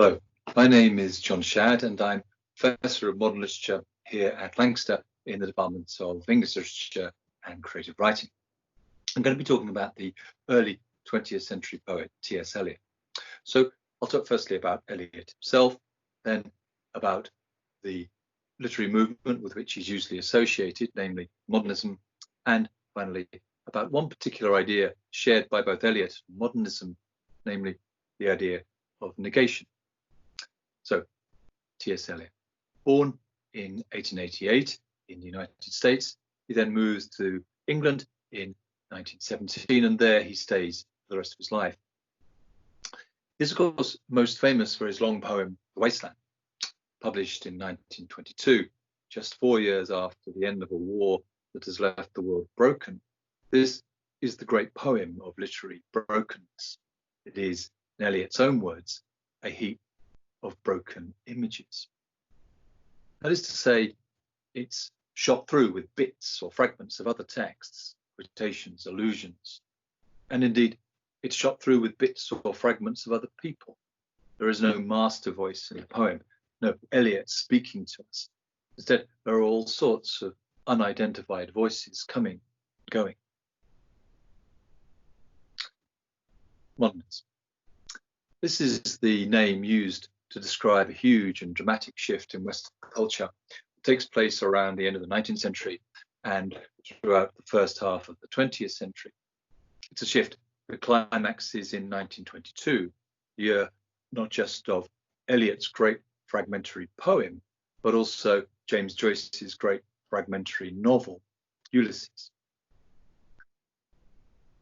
Hello, my name is John Schad and I'm Professor of Modern Literature here at Lancaster in the Department of English Literature and Creative Writing. I'm going to be talking about the early 20th century poet T.S. Eliot. So I'll talk firstly about Eliot himself, then about the literary movement with which he's usually associated, namely modernism, and finally about one particular idea shared by both Eliot and modernism, namely the idea of negation. So, T.S. Eliot, born in 1888 in the United States, he then moves to England in 1917, and there he stays for the rest of his life. He's, of course, most famous for his long poem, The Wasteland, published in 1922, just 4 years after the end of a war that has left the world broken. This is the great poem of literary brokenness. It is, in Eliot's own words, a heap of broken images. That is to say, it's shot through with bits or fragments of other texts, quotations, allusions, and indeed it's shot through with bits or fragments of other people. There is no master voice in the poem, no Eliot speaking to us. Instead, there are all sorts of unidentified voices coming and going. Modernism. This is the name used to describe a huge and dramatic shift in Western culture that takes place around the end of the 19th century and throughout the first half of the 20th century. It's a shift that climaxes in 1922, the year not just of Eliot's great fragmentary poem, but also James Joyce's great fragmentary novel, Ulysses.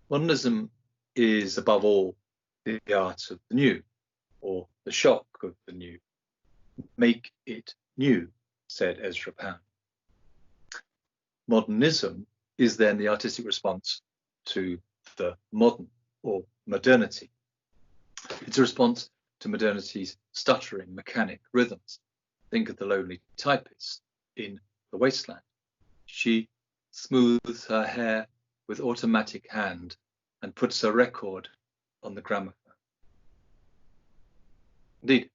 Modernism is, above all, the art of the new, or the shock of the new. Make it new, said Ezra Pound. Modernism is then the artistic response to the modern, or modernity. It's a response to modernity's stuttering mechanic rhythms. Think of the lonely typist in The Wasteland. She smooths her hair with automatic hand and puts a record on the gramophone. Indeed,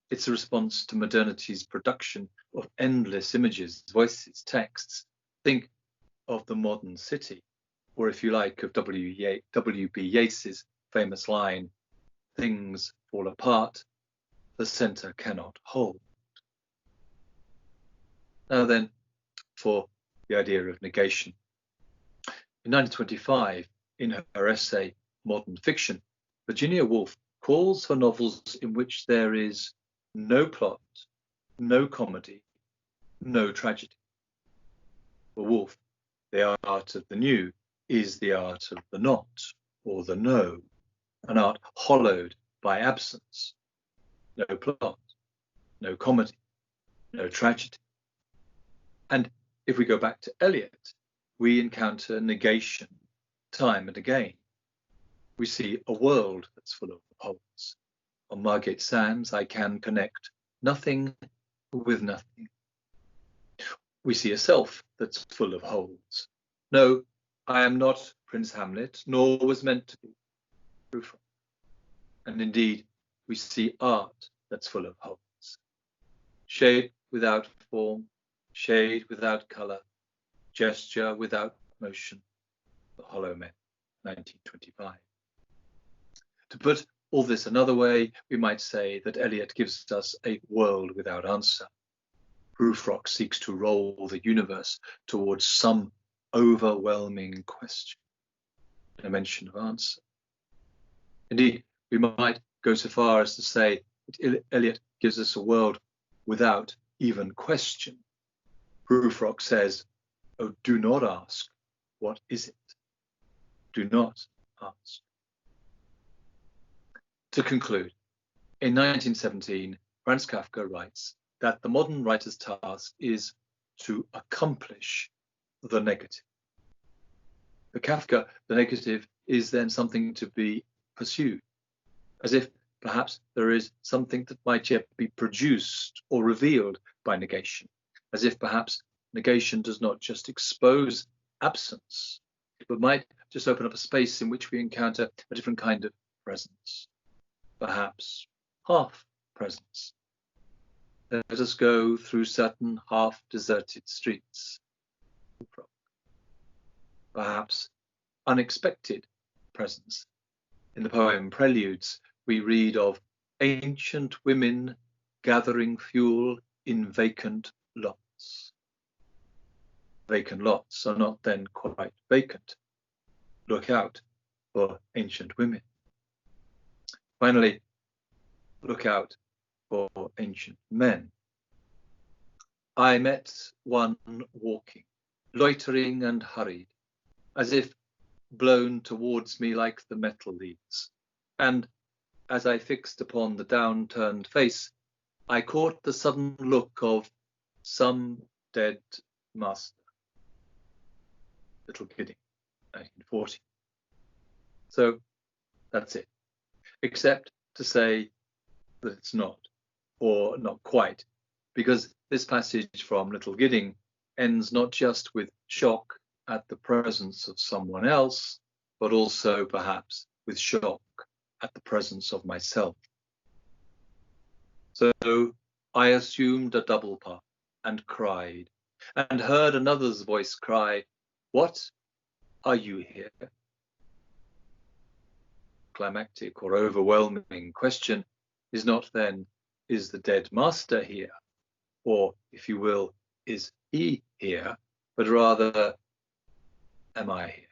it's a response to modernity's production of endless images, voices, texts. Think of the modern city, or if you like, of W.B. Yeats's famous line, "Things fall apart, the centre cannot hold." Now then, for the idea of negation. In 1925, in her essay, Modern Fiction, Virginia Woolf calls for novels in which there is no plot, no comedy, no tragedy. For Woolf, the art of the new is the art of the not, or the no, an art hollowed by absence. No plot, no comedy, no tragedy. And if we go back to Eliot, we encounter negation time and again. We see a world that's full of holes. On Margate Sands, I can connect nothing with nothing. We see a self that's full of holes. No, I am not Prince Hamlet, nor was meant to be. And indeed, we see art that's full of holes. Shade without form, shade without colour, gesture without motion. The Hollow Men, 1925. To put all this another way, we might say that Eliot gives us a world without answer. Prufrock seeks to roll the universe towards some overwhelming question, a mention of answer. Indeed, we might go so far as to say that Eliot gives us a world without even question. Prufrock says, "Oh, do not ask, what is it? Do not ask." To conclude, in 1917, Franz Kafka writes that the modern writer's task is to accomplish the negative. For Kafka, the negative is then something to be pursued, as if perhaps there is something that might yet be produced or revealed by negation, as if perhaps negation does not just expose absence, but might just open up a space in which we encounter a different kind of presence. Perhaps half presence. Let us go through certain half-deserted streets. Perhaps unexpected presence. In the poem Preludes, we read of ancient women gathering fuel in vacant lots. Vacant lots are not then quite vacant. Look out for ancient women. Finally, look out for ancient men. I met one walking, loitering and hurried, as if blown towards me like the metal leaves. And as I fixed upon the downturned face, I caught the sudden look of some dead master. Little Kidding, 1940. So that's it, except to say that it's not, or not quite, because this passage from Little Gidding ends not just with shock at the presence of someone else, but also perhaps with shock at the presence of myself. So I assumed a double part and cried, and heard another's voice cry, "What are you here?" Climactic or overwhelming question is not then, is the dead master here? Or, if you will, is he here? But rather, am I here?